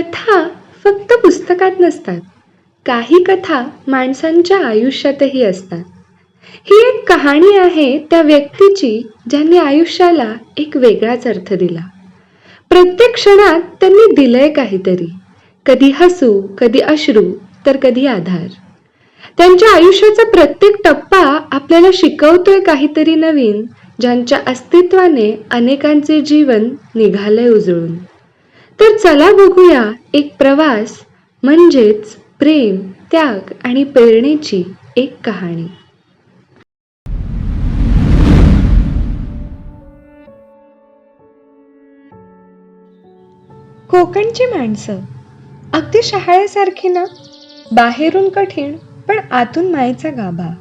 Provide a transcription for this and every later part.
कथा फक्त पुस्तकात नसतात. काही कथा माणसांच्या आयुष्यातही असतात. ही एक कहाणी आहे त्या व्यक्तीची ज्यांनी आयुष्याला एक वेगळाच अर्थ दिला. प्रत्येक क्षणात त्यांनी दिलंय काहीतरी, कधी हसू, कधी अश्रू, तर कधी आधार. त्यांच्या आयुष्याचा प्रत्येक टप्पा आपल्याला शिकवतोय काहीतरी नवीन, ज्यांच्या अस्तित्वाने अनेकांचे जीवन निघालंय उजळून. तर चला बघूया एक प्रवास, म्हणजेच प्रेम, त्याग आणि प्रेरणेची एक कहाणी. कोकणची माणसं अगदी शहाळ्यासारखी ना, बाहेरून कठीण पण आतून मायेचा गाभा.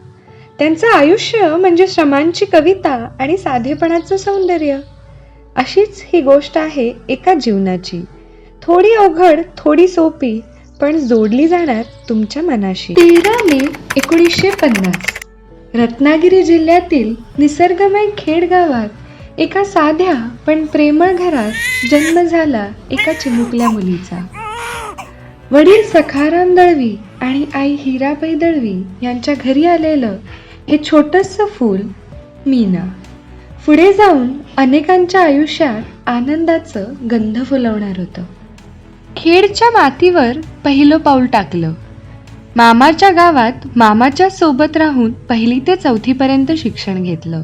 त्यांचं आयुष्य म्हणजे श्रमांची कविता आणि साधेपणाचं सौंदर्य. अशीच ही गोष्ट आहे एका जीवनाची, थोडी अवघड, थोडी सोपी, पण जोडली जाणार तुमच्या मनाशी. 13 मे 1950 रत्नागिरी जिल्ह्यातील निसर्गमय खेड गावात एका साध्या पण प्रेमळ घरात जन्म झाला एका चिमुकल्या मुलीचा. वडील सखाराम दळवी आणि आई हिराबाई दळवी यांच्या घरी आलेलं हे छोटंसं फूल मीना पुढे जाऊन अनेकांच्या आयुष्यात आनंदाचं गंध फुलवणार होतं. खेडच्या मातीवर पहिलं पाऊल टाकलं. मामाच्या गावात मामाच्या सोबत राहून 1ली ते 4थी पर्यंत शिक्षण घेतलं.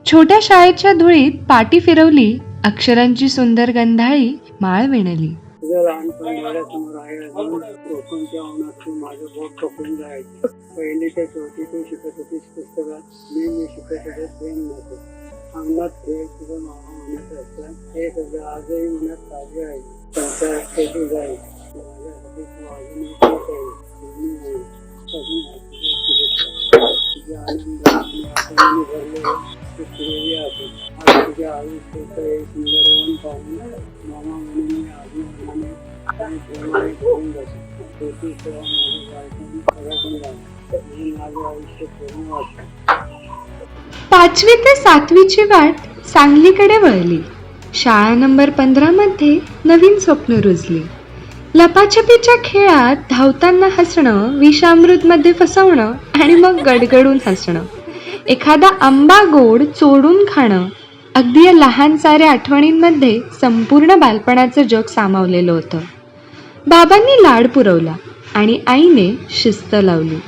छोट्या शाळेच्या धुळीत पाटी फिरवली, अक्षरांची सुंदर गंधाळी माळ विणली. लहानपणी डोळ्यासमोर आहे अजून कोकणच्या उन्हात माझं बोट टोकून जायचं. 1ली ते 4थी तू शिकत होतीस पुस्तकात, मी शिकत होते प्रेम नव्हतं. अंगणात खेळ तुझं मामा म्हणत असतं, हे सगळं आजही मनात ताजे आहे. संसारात खेळू जाईल, माझ्यासाठी तू अजून एक आहे. तुझ्या आनंद आणि आठवणी भरलेलं तू प्रेमी आहे. आज तुझ्या आयुष्याचं एक सुंदर वन पाहून मामा म्हणून मी अभिमानाने आणि प्रेमाने करून बसतो. शेवटी सेवा माझं बायकोनी सगळ्यातून झालं म्हणून माझं आयुष्य पूर्ण वाटतं. 5वी ते 7वीची वाट सांगलीकडे वळली. शाळा नंबर 15 मध्ये नवीन स्वप्न रुजली. लपाछपीच्या खेळात धावताना हसणं, विषामृत मध्ये फसवणं आणि मग गडगडून हसणं, एखादा आंबा गोड चोडून खाणं, अगदी या लहान साऱ्या आठवणींमध्ये संपूर्ण बालपणाचं जग सामावलेलं होतं. बाबांनी लाड पुरवला आणि आईने शिस्त लावली.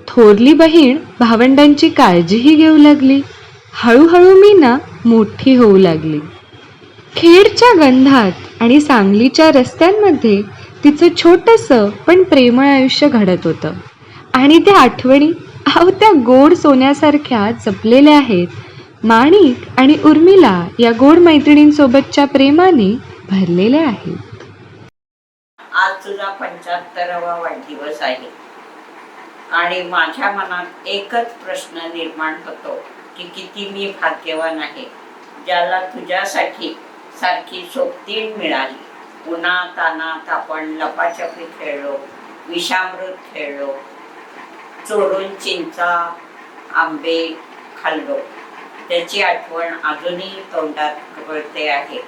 थोरली बहीण भावंडांची काळजीही घेऊ लागली. हळूहळू मीना मोठी होऊ लागली. खेडच्या गंधात आणि सांगलीच्या रस्त्यांमध्ये तिचं छोटंसं पण प्रेमळ आयुष्य घडत होतं. आणि त्या आठवणी त्या गोड सोन्यासारख्या जपलेल्या आहेत. माणिक आणि उर्मिला या गोड मैत्रिणींसोबतच्या प्रेमाने भरलेल्या आहेत. आज तुझा 75वा वाढदिवस आहे आणि माझ्या मनात एकच प्रश्न निर्माण होतो की किती मी भाग्यवान आहे, ज्याला तुझ्यासाठी सारखी सोबतीण मिळाली. उन्हा तानात आपण लपाछपी खेळलो, विषामृत खेळलो, चोरून चिंचा आंबे खाल्लो. त्याची आठवण अजूनही तोंडात घोळते आहे.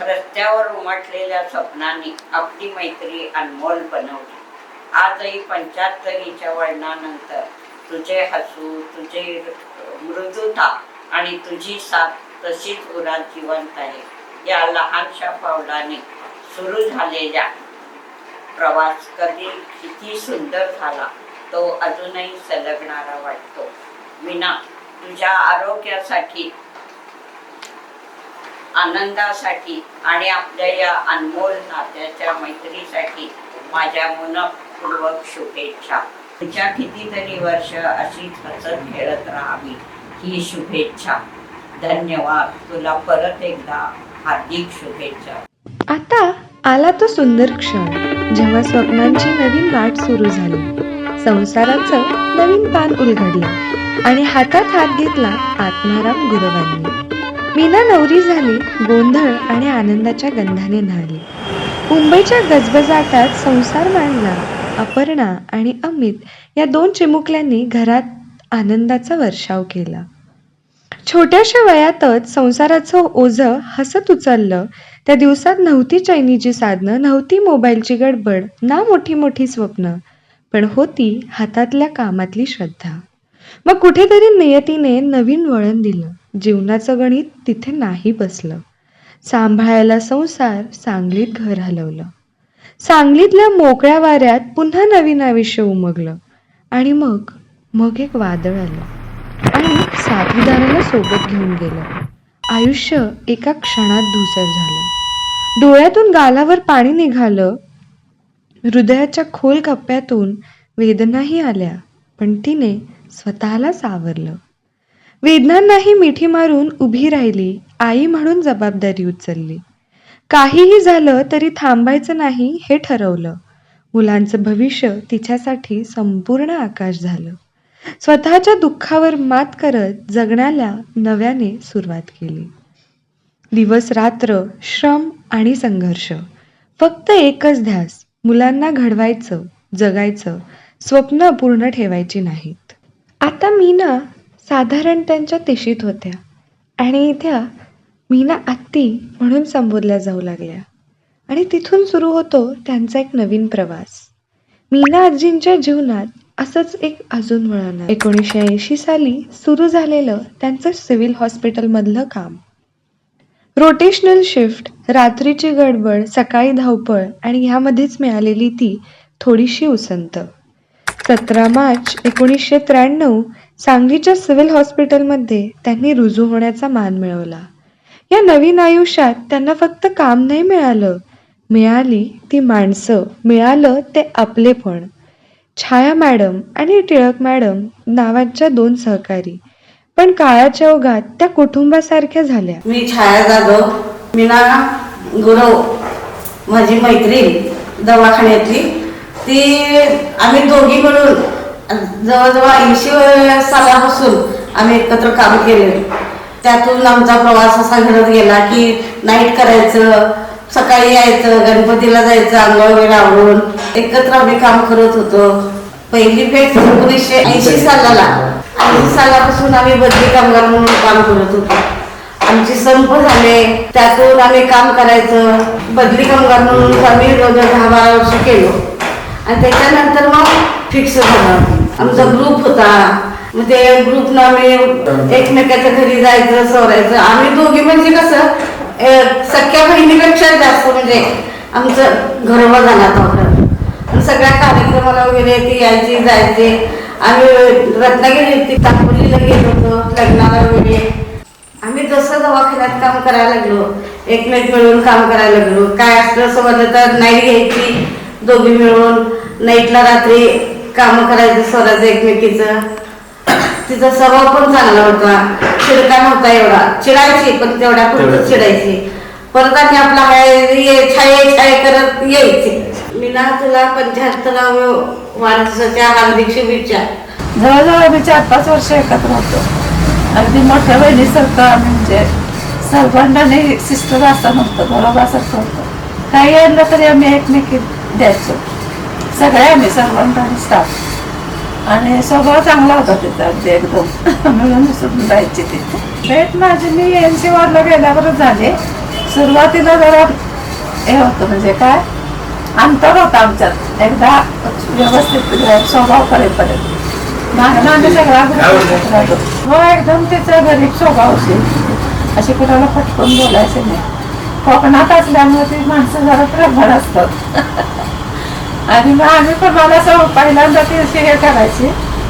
रस्त्यावर उमटलेल्या स्वप्नांनी आपली मैत्री अनमोल बनवली. आजही 75च्या वळणानंतर तुझे हसू, तुझे मृदुता आणि तुझी साथ तशीच उरात जिवंत आहे. या लहानशा पावलाने सुरू झालेल्या प्रवास कधी किती सुंदर झाला तो अजूनही सलगणारा वाटतो. मीना, तुझ्या आरोग्यासाठी, आनंदासाठी आणि आपल्या या अनमोल नात्याच्या मैत्रीसाठी माझ्या मनपूर्वक शुभेच्छा. तुझ्या कितीतरी वर्ष अशीच हसत खेळत राहावी ही शुभेच्छा. धन्यवाद. तुला परत एकदा हार्दिक शुभेच्छा. आता आला तो सुंदर क्षण, जेव्हा स्वप्नांची नवीन वाट सुरू झाली, संसाराचं नवीन पान उलगडलं आणि हातात हात घेतला आत्माराम गुरवांनी. मीना नवरी झाली, गोंधळ आणि आनंदाच्या गंधाने न्हाळली. मुंबईच्या गजबजाटात संसार मांडला. अपर्णा आणि अमित या 2 चिमुकल्यांनी घरात आनंदाचा वर्षाव केला. छोट्याशा वयातच संसाराचं ओझं हसत उचललं त्या दिवसात नव्हती चैनीची साधनं, नव्हती मोबाईलची गडबड, ना मोठी मोठी स्वप्न, पण होती हातातल्या कामातली श्रद्धा. मग कुठेतरी नियतीने नवीन वळण दिलं. जीवनाचं गणित तिथे नाही बसलं. सांभाळायला संसार, सांगलीत घर हलवलं. सांगलीतल्या मोकळ्या वाऱ्यात पुन्हा नवीन आयुष्य उमगलं. आणि मग एक वादळ आलं आणि साथीदाराला सोबत घेऊन गेलं. आयुष्य एका क्षणात धूसर झालं. डोळ्यातून गालावर पाणी निघालं. हृदयाच्या खोल कप्प्यातून वेदनाही आल्या, पण तिने स्वतःला सावरलं. वेदनांनाही मिठी मारून उभी राहिली. आई म्हणून जबाबदारी उचलली. काहीही झालं तरी थांबायचं नाही हे ठरवलं. मुलांचं भविष्य तिच्यासाठी संपूर्ण आकाश झालं. स्वतःच्या दुःखावर मात करत जगण्याला नव्याने सुरुवात केली. दिवस रात्र, श्रम आणि संघर्ष, फक्त एकच ध्यास, मुलांना घडवायचं, जगायचं, स्वप्न पूर्ण ठेवायची नाहीत. आता मीना साधारण त्यांच्या तिशीत होत्या आणि त्या मीना आत्ती म्हणून संबोधल्या जाऊ लागल्या. आणि तिथून सुरू होतो त्यांचा एक नवीन प्रवास. मीना आजींच्या जीवनात असंच एक अजून वळण. 1980 साली सुरू झालेलं त्यांचं सिव्हिल हॉस्पिटलमधलं काम. रोटेशनल शिफ्ट, रात्रीची गडबड, सकाळी धावपळ आणि ह्यामध्येच मिळालेली ती थोडीशी उसंत. 17 मार्च 1993 सांगलीच्या सिव्हिल हॉस्पिटलमध्ये त्यांनी रुजू होण्याचा मान मिळवला. या नवीन आयुष्यात त्यांना फक्त काम नाही मिळालं, मिळाली ती माणसं, मिळालं ते आपलेपण. छाया मॅडम आणि टिळक मॅडम नावाच्या 2 सहकारी, पण काळाच्या ओघात त्या कुटुंबासारख्या झाल्या. मी छाया जाधव, मीना गुरव माझी मैत्रीण दवाखान्यातली. ती आम्ही दोघी मिळून जवळजवळ 80 सालापासून आम्ही एकत्र काम केले. त्यातून आमचा प्रवास असा घडत गेला की नाईट करायचं, सकाळी यायचं, गणपतीला जायचं, अंघोळ वगैरे आवरून एकत्र आम्ही काम करत होतो. पहिली भेट 1980 सालाला. 80 सालापासून आम्ही बदली कामगार म्हणून काम करत होतो. आमचे संप झाले, त्यातून आम्ही काम करायचं. बदली कामगार म्हणून आम्ही रोज 10-12 वर्ष केलो आणि त्याच्यानंतर मग फिक्स झालं. आमचा ग्रुप होता. मग ते ग्रुपनं आम्ही एकमेकाच्या घरी जायचं, सोरायचं. आम्ही दोघी म्हणजे कसं सख्या बहिणीपेक्षा जास्त म्हणजे आमचं घरोबा झाला होता. आणि सगळ्या कार्यक्रमाला वगैरे ती यायची, जायचे. आम्ही रत्नागिरी तांबोलीला गेलो होतो लग्नाला वगैरे. आम्ही जसं दवाखान्यात काम करायला लागलो, एकमेक मिळून काम करायला लागलो. काय असलं समजलं तर नाईट घ्यायची दोघी मिळून. नाईटला रात्री कामं करायचं, स्वराचं एकमेकीचं. तिचा स्वभाव पण चांगला होता, चिडका नव्हता एवढा. चिडायची पण तेवढ्या पुरतं चिडायची. परत आणि आपला छाये छाये करत यायची. मीना, तुला 75व्या वाढदिवसाच्या हार्दिक शुभेच्छा. जवळजवळ आम्ही 4-5 वर्ष एकत्र होतो. अगदी मोठ्या बहिणीसारखं आम्ही, म्हणजे सर्वांनी सिस्टर असं नव्हतं, बरोबरासारखं होतं. काही आणलं तरी आम्ही एकमेकी द्यायचो, सगळे आम्ही सर्वांनी स्टाफ. आणि स्वभाव चांगला होता तिचा अगदी एकदम मिळून मिसळून राहायची तिथे. भेट माझी मी NC वॉर्डला गेल्यावरच झाली. सुरुवातीला जरा हे होतं, म्हणजे काय अंतर होतं आमच्यात. एकदा व्यवस्थित स्वभाव करेपर्यंत मागणं सगळा हो एकदम तिचा गरीब स्वभाव असेल, अशी कुणाला पटकन बोलायचं नाही. कोकणात असल्यामुळे ती माणसं जरा प्रबळ असतात. आणि मग आम्ही पण मला पहिल्यांदा ती अशी हे करायची,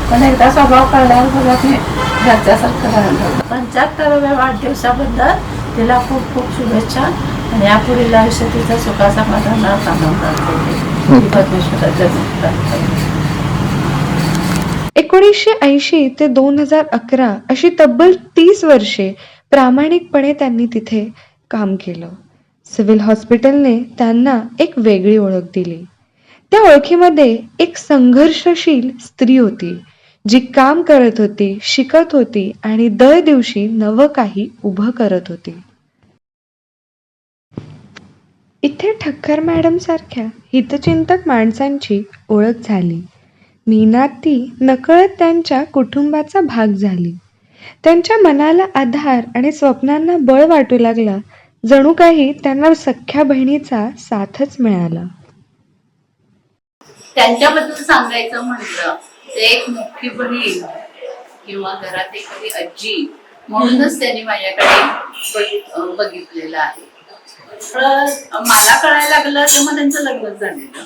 पण एकदा स्वभाव कळल्यावर बघा ती घरच्यासारखं राहिलं. 75व्या वाढदिवसाबद्दल तिला खूप खूप शुभेच्छा. आणि यापुढील आयुष्य तिचं सुखासमाधानात आनंदात परमेश्वराच्या 1980 ते 2011 अशी तब्बल 30 वर्षे प्रामाणिकपणे त्यांनी तिथे काम केलं. सिव्हिल हॉस्पिटलने त्यांना एक वेगळी ओळख दिली. त्या ओळखीमध्ये एक संघर्षशील स्त्री होती, जी काम करत होती, शिकत होती आणि दर दिवशी नवं काही उभं करत होती. इथे ठक्कर मॅडम सारख्या हितचिंतक माणसांची ओळख झाली. मीना ती नकळत त्यांच्या कुटुंबाचा भाग झाली. त्यांच्या मनाला आधार आणि स्वप्नांना बळ वाटू लागला जणू काही त्यांना सख्ख्या बहिणीचा साथच मिळाला. त्यांच्याबद्दल सांगायचं म्हटलं तर एक मोठी बहीण किंवा घरात एखादी आजी म्हणूनच त्यांनी माझ्याकडे बघितलेलं आहे. तर मला कळायला लागलं तेव्हा त्यांचं लग्नच झालेलं.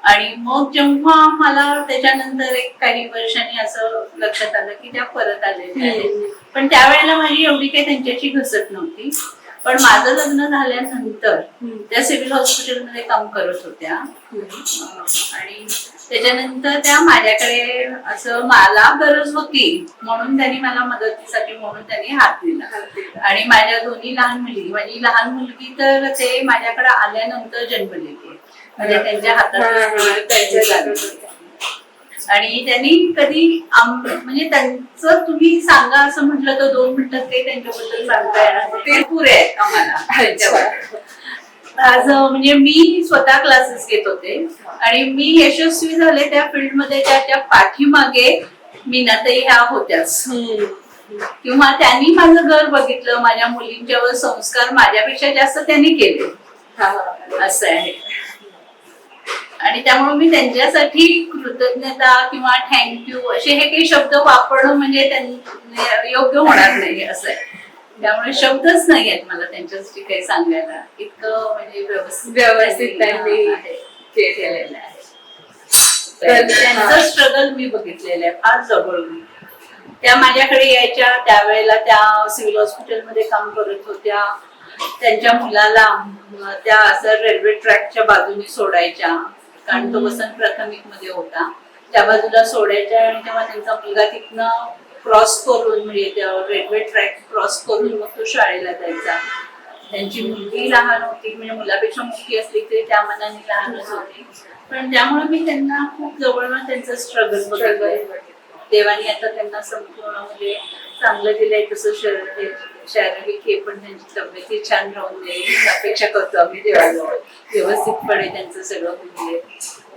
आणि मग जेव्हा मला त्याच्यानंतर एक काही वर्षांनी असं लक्षात आलं की त्या परत आलेल्या आहेत, पण त्यावेळेला माझी एवढी काही त्यांच्याशी घसट नव्हती. पण माझं लग्न झाल्यानंतर त्या सिव्हिल हॉस्पिटलमध्ये काम करत होत्या आणि त्याच्यानंतर त्या माझ्याकडे असं मला गरज होती म्हणून त्यांनी मला मदतीसाठी म्हणून त्यांनी हात दिला. आणि माझ्या दोन्ही लहान मुली, माझी लहान मुलगी तर ते माझ्याकडे आल्यानंतर जन्मलेली आहे, म्हणजे त्यांच्या हातात त्यांच्या लागली. आणि त्यांनी कधी म्हणजे त्यांचं तुम्ही सांगा असं म्हटलं तर 2 मिनिटात काही त्यांच्याबद्दल सांगता येणार ते पुरे आहेत आम्हाला त्यांच्यावर. आज म्हणजे मी स्वतः क्लासेस घेत होते आणि मी यशस्वी झाले त्या फील्डमध्ये ज्याच्या पाठीमागे मीनाताई ह्या होत्याच. किंवा त्यांनी माझं घर बघितलं, माझ्या मुलींच्यावर संस्कार माझ्यापेक्षा जास्त त्यांनी केले असं आहे. आणि त्यामुळे मी त्यांच्यासाठी कृतज्ञता किंवा थँक्यू असे हे काही शब्द वापरणं म्हणजे योग्य होणार नाही असं आहे. त्यामुळे शब्दच नाही आहेत मला त्यांच्यासाठी काही सांगायला. इतकं म्हणजे व्यवस्थित त्यांनी केलेलं आहे. त्यांचं स्ट्रगल मी बघितलेलं आहे फार जवळून. त्या माझ्याकडे यायच्या त्यावेळेला त्या सिव्हिल हॉस्पिटलमध्ये काम करत होत्या. त्यांच्या मुलाला त्या असं रेल्वे ट्रॅकच्या बाजूने सोडायच्या, कारण तो वसंत प्राथमिक मध्ये होता, त्या बाजूला सोडायच्या. आणि तेव्हा त्यांचा मुलगा तिथनं क्रॉस करून म्हणजे रेल्वे ट्रॅक क्रॉस करून मग तो शाळेला जायचा. त्यांची मुलगी लहान होती, म्हणजे मुलापेक्षा मोठी असली तरी त्या मनाने लहानच होती. पण त्यामुळे मी त्यांना खूप जवळून त्यांचं स्ट्रगल बघितलंय. देवाने आता त्यांना संपूर्ण म्हणजे चांगलं दिलंय. तसं शारीरिक हे पण त्यांची तब्येती छान राहून जाईल अपेक्षा करतो आम्ही देवाजवळ. व्यवस्थितपणे त्यांचं सगळं होईल.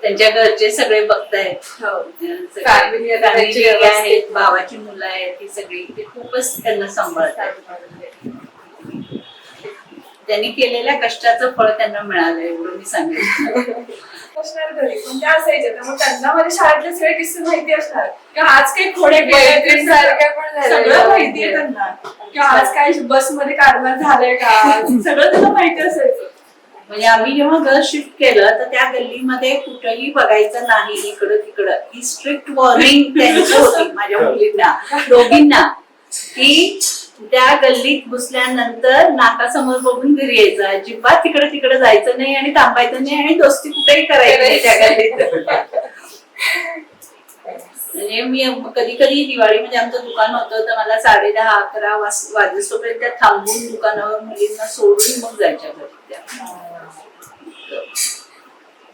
त्यांच्या घरचे सगळे बघतायत, फॅमिली आहेत, भावाची मुलं आहेत, ती सगळी ते खूपच त्यांना सांभाळतात. त्यांनी केलेल्या कष्टाचं फळ त्यांना मिळालं एवढं मी सांगेन. असणार घरी पण त्या असायच्या, त्यामुळे त्यांना माझ्या शाळेतले सगळे किस्से माहिती असणार किंवा आज काही खोडे सगळं माहितीये त्यांना, किंवा आज काय बस मध्ये कारभार झालाय का सगळं त्यांना माहिती असायचं. म्हणजे आम्ही जेव्हा घर शिफ्ट केलं तर त्या गल्लीमध्ये कुठंही बघायचं नाही इकडं तिकडं. ही स्ट्रिक्ट वॉर्निंग त्यांची होती माझ्या मुलींना दोघींना की त्या गल्लीत घुसल्यानंतर नाकासमोर बघून घरी यायचं, अजिबात तिकडे तिकडे जायचं नाही आणि थांबायचं नाही आणि दोस्ती कुठेही करायची नाही त्या गल्लीत. म्हणजे मी कधी कधी दिवाळीमध्ये आमचं दुकान होतं तर मला 10:30-11 वाजेपर्यंत त्या थांबून दुकानावर मुलींना सोडून मग जायच्या घरी.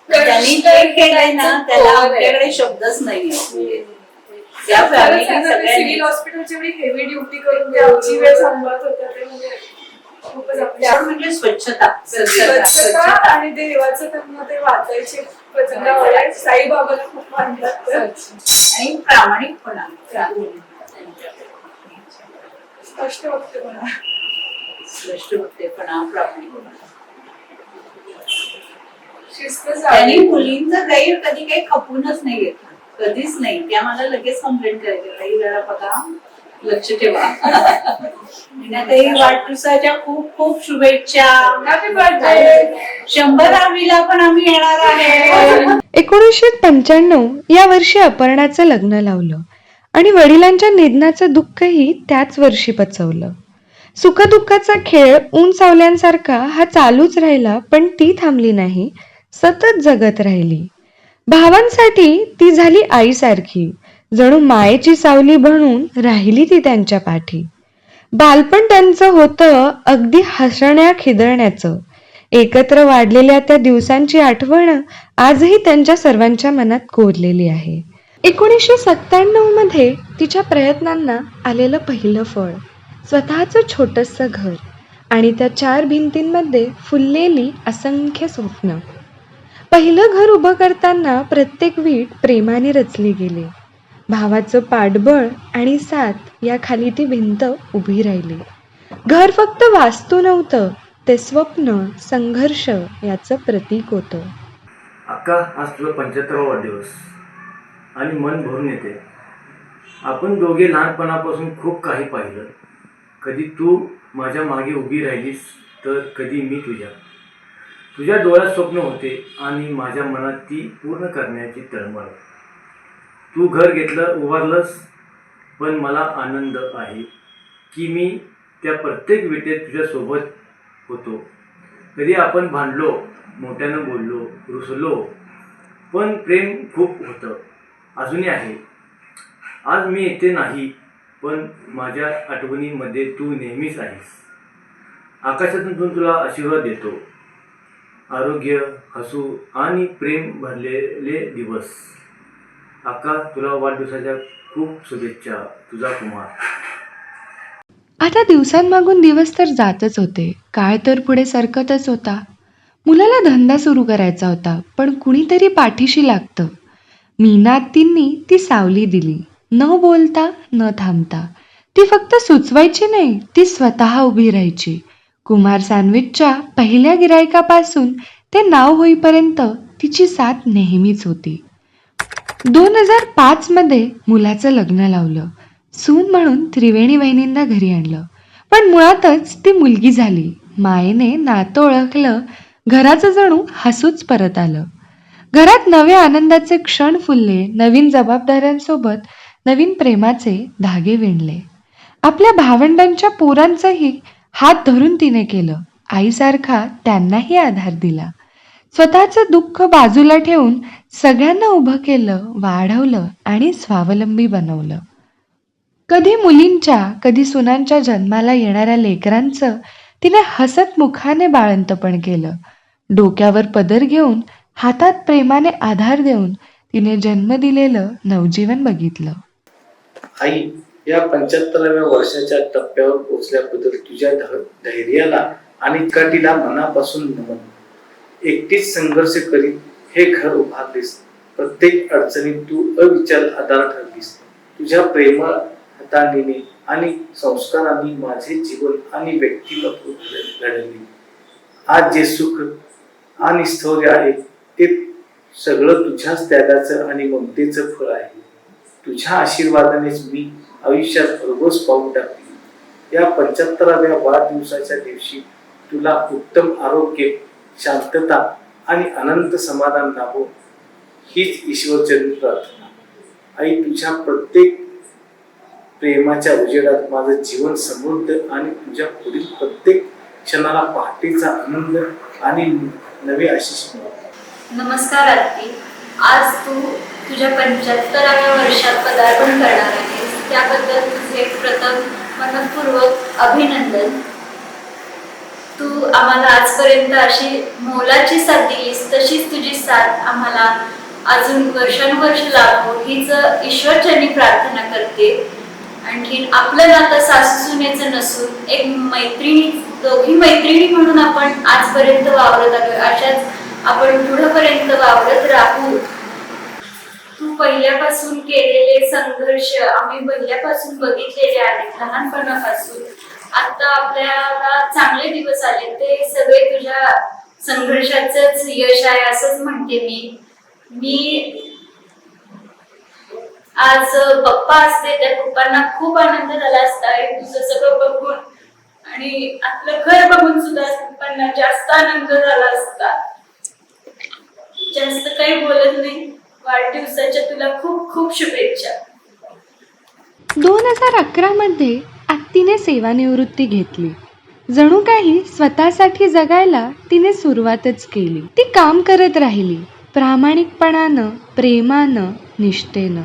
त्यांनी जे केलंय ना त्याला आपल्याकडे शब्दच नाहीये. सिव्हिल हॉस्पिटलची एवढी हेवी ड्युटी करून ते आमची वेळ सांभाळत होत्या ते म्हणजे खूपच म्हणजे स्वच्छता आणि देवाचं त्यांना ते वाचायचे प्रचंड आवड. साईबाबाला खूप मानतात आणि प्रामाणिकपणा, स्पष्ट वक्तेपणा, प्रामाणिकपणा. शिस्त त्यांनी मुलींचं काही कधी काही खपूनच नाही घेतलं, कधीच नाही. त्या मला लगेच कंप्लेंट करायच्या, काही जरा बघा लक्ष ठेवा. वाढदिवसाच्या खूप खूप शुभेच्छा. 100वीला पण आम्ही येणार आहे. 1995 या वर्षी अपर्णाचं लग्न लावलं आणि वडिलांच्या निधनाचं दुःखही त्याच वर्षी पचवलं. सुखदुःखाचा खेळ ऊन सावल्यांसारखा हा चालूच राहिला, पण ती थांबली नाही, सतत जगत राहिली. भावांसाठी ती झाली आईसारखी, जणू मायेची सावली बनून राहिली ती त्यांच्या पाठी. बालपण त्यांचं होतं अगदी हसण्या खिदळण्याचं. एकत्र वाढलेल्या त्या दिवसांची आठवण आजही त्यांच्या सर्वांच्या मनात कोरलेली आहे. 1997 मध्ये तिच्या प्रयत्नांना आलेलं पहिलं फळ, स्वतःचं छोटंसं घर आणि त्या 4 भिंतींमध्ये फुललेली असंख्य स्वप्न. पहिलं घर उभं करताना प्रत्येक वीट प्रेमाने रचली गेली. भावाचं पाठबळ आणि साथ या खाली ती भिंत उभी राहिली. घर फक्त वास्तू नव्हतं, ते स्वप्न संघर्ष याचं प्रतीक होतं. अक्का, आज तुझा 75वा वाढदिवस आणि मन भरून येते. आपण दोघे लहानपणापासून खूप काही पाहिलं. कधी तू माझ्या मागे उभी राहिलीस तर कधी मी तुझ्या डोळ्यात स्वप्न होते आणि माझ्या मनात ती पूर्ण करण्याची तळमळ. तू घर घेतलं, उभारलंस, पण मला आनंद आहे की मी त्या प्रत्येक विटेत तुझ्यासोबत होतो. कधी आपण भांडलो, मोठ्यानं बोललो, रुसलो, पण प्रेम खूप होतं, अजूनही आहे. आज मी येथे नाही, पण माझ्या आठवणीमध्ये तू नेहमीच आहेस. आकाशातून तुला आशीर्वाद देतो, आरोग्य, हसू आणि प्रेम भरलेले दिवस. अक्का, तुला वाढदिवसाच्या खूप शुभेच्छा. तुझा कुमार. आता दिवसांमागून दिवस तर जातच होते. काळ तर पुढे सरकतच होता. मुलाला धंदा सुरू करायचा होता, पण कुणीतरी पाठीशी लागतं. मीना आत्तींनी ती सावली दिली. न बोलता न थांबता. ती फक्त सुचवायची नाही, ती स्वतः उभी राहायची. कुमार सँडविचच्या पहिल्या गिरायकापासून ते नाव होईपर्यंत तिची साथ नेहमीच होती. 2005 मध्ये मुलाचं लग्न लावलं. सून म्हणून त्रिवेणी वहिनींना घरी आणलं. पण मुळातच ती मुलगी झाली. मायेने नातं ओळखलं. घराचं जणू हसूच परत आलं. घरात नवे आनंदाचे क्षण फुलले. नवीन जबाबदाऱ्यांसोबत नवीन प्रेमाचे धागे विणले. आपल्या भावंडांच्या पोरांचंही हात धरून तिने केलं. आईसारखा त्यांनाही आधार दिला. स्वतःचं दुःख बाजूला ठेवून सगळ्यांना उभं केलं, वाढवलं आणि स्वावलंबी बनवलं. कधी मुलींच्या, कधी सुनांच्या जन्माला येणाऱ्या लेकरांचं तिने हसत मुखाने बाळंतपण केलं. डोक्यावर पदर घेऊन, हातात प्रेमाने आधार देऊन तिने जन्म दिलेलं नवजीवन बघितलं. आई, या 75व्या वर्षाच्या टप्प्यावर पोहोचल्याबद्दल तुझ्या धैर्याला आणि काठीला मनापासून नमन. एकटीच संघर्ष करीत हे घर उभारलीस. प्रत्येक अडचणीत तू अविचल आधार ठरलीस. तुझ्या प्रेमळ हाताळणीने आणि संस्कारांनी माझे जीवन आणि व्यक्तिमत्व घडवले. आज जे सुख आणि स्थैर्य आहे ते सगळं तुझ्याच त्यागाचं आणि ममतेचं फळ आहे. तुझ्या आशीर्वादानेच मी आयुष्यात भरघोस पाऊल टाकली. या 75व्या वाढदिवसाच्या दिवशी तुला उत्तम आरोग्य, शांतता आणि अनंत समाधान लाभो हीच ईश्वरचरणी प्रार्थना. आई, तुझ्या प्रत्येक प्रेमाच्या उजेडात माझं जीवन समृद्ध आणि तुझ्या पुढील प्रत्येक क्षणाला पहाटेचा आनंद आणि नवे आशीष मिळो. नमस्कार आरती. आज तू तुझ्या 75व्या वर्षात पदार्पण करणार आहेस, त्याबद्दल तुझे प्रथम मनपूर्वक अभिनंदन. तू आम्हाला आजपर्यंत अशी मोलाची साथ दिलीस, तशीच तुझी साथ आम्हाला अजून वर्षानुवर्ष लाभो हीच ईश्वरचरणी प्रार्थना करते. आणखीन आपलं नातं सासू सुनेचं नसून एक मैत्रिणी, दोघी मैत्रिणी म्हणून आपण आजपर्यंत वावरत आलो. अशाच आपण पुढेपर्यंत वावरत राहू. तू पहिल्यापासून केलेले संघर्ष आम्ही पहिल्यापासून बघितलेले आहेत, लहानपणापासून. आता आपल्याला चांगले दिवस आले, ते सगळे तुझ्या संघर्षाचंच यश आहे असंच म्हणते मी. आज पप्पा असते, त्या पप्पांना खूप आनंद झाला असता तुझं सगळं बघून, आणि आपलं घर बघून सुद्धा पप्पांना जास्त आनंद झाला असता. जास्त काही बोलत नाही. वाढदिवसाच्या तुला खूप खूप शुभेच्छा. 2011 मध्ये आत्तीने सेवानिवृत्ती घेतली. जणू काही स्वतःसाठी जगायला तिने सुरुवातच केली. ती काम करत राहिली, प्रामाणिकपणानं, प्रेमानं, निष्ठेनं.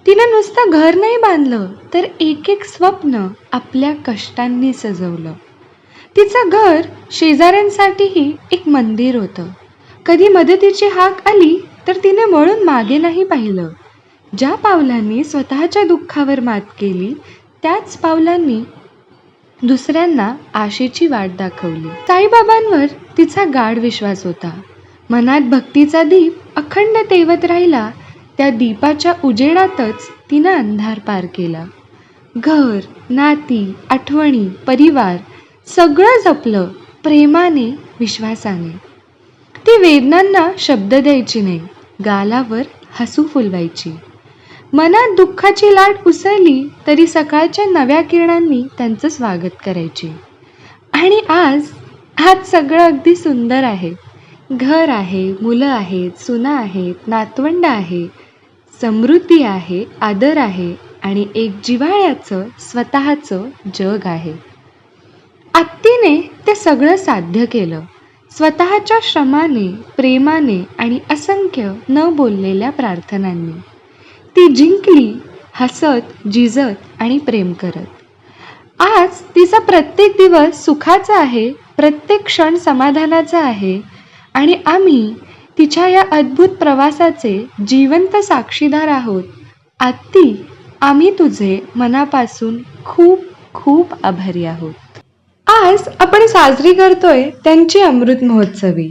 तिनं नुसतं घर नाही बांधलं, तर एक एक स्वप्न आपल्या कष्टांनी सजवलं. तिचं घर शेजाऱ्यांसाठीही एक मंदिर होतं. कधी मदतीची हाक आली तर तिने वळून मागे नाही पाहिलं. ज्या पावलांनी स्वतःच्या दुःखावर मात केली, त्याच पावलांनी दुसऱ्यांना आशेची वाट दाखवली. साईबाबांवर तिचा गाढ विश्वास होता. मनात भक्तीचा दीप अखंड तेवत राहिला. त्या दीपाच्या उजेडातच तिनं अंधार पार केला. घर, नाती, आठवणी, परिवार सगळं जपलं, प्रेमाने, विश्वासाने. ती वेदनांना शब्द द्यायची नाही, गालावर हसू फुलवायची. मनात दुःखाची लाट उसळली तरी सकाळच्या नव्या किरणांनी त्यांचं स्वागत करायची. आणि आज सगळं अगदी सुंदर आहे. घर आहे, मुलं आहेत, सुना आहेत, नातवंड आहे, समृद्धी आहे, आदर आहे आणि एक जिव्हाळ्याचं स्वतःचं जग आहे. आत्तीने ते सगळं साध्य केलं, स्वतःच्या श्रमाने, प्रेमाने आणि असंख्य न बोललेल्या प्रार्थनांनी. ती जिंकली, हसत, जिजत आणि प्रेम करत. आज तिचा प्रत्येक दिवस सुखाचा आहे, प्रत्येक क्षण समाधानाचा आहे आणि आम्ही तिच्या या अद्भुत प्रवासाचे जिवंत साक्षीदार आहोत. आत्ती, आम्ही तुझे मनापासून खूप खूप आभारी आहोत. आज आपण साजरी करतोय त्यांची अमृत महोत्सवी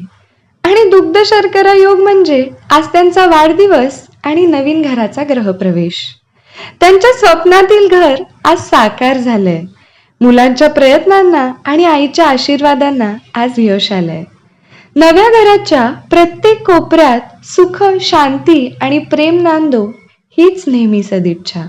आणि दुग्ध शर्करा योग म्हणजे आज त्यांचा वाढदिवस आणि नवीन घराचा गृहप्रवेश. त्यांच्या स्वप्नातील घर आज साकार झालंय. मुलांच्या प्रयत्नांना आणि आईच्या आशीर्वादांना आज यश आलंय. नव्या घराच्या प्रत्येक कोपऱ्यात सुख, शांती आणि प्रेम नांदो हीच नेहमी सदिच्छा.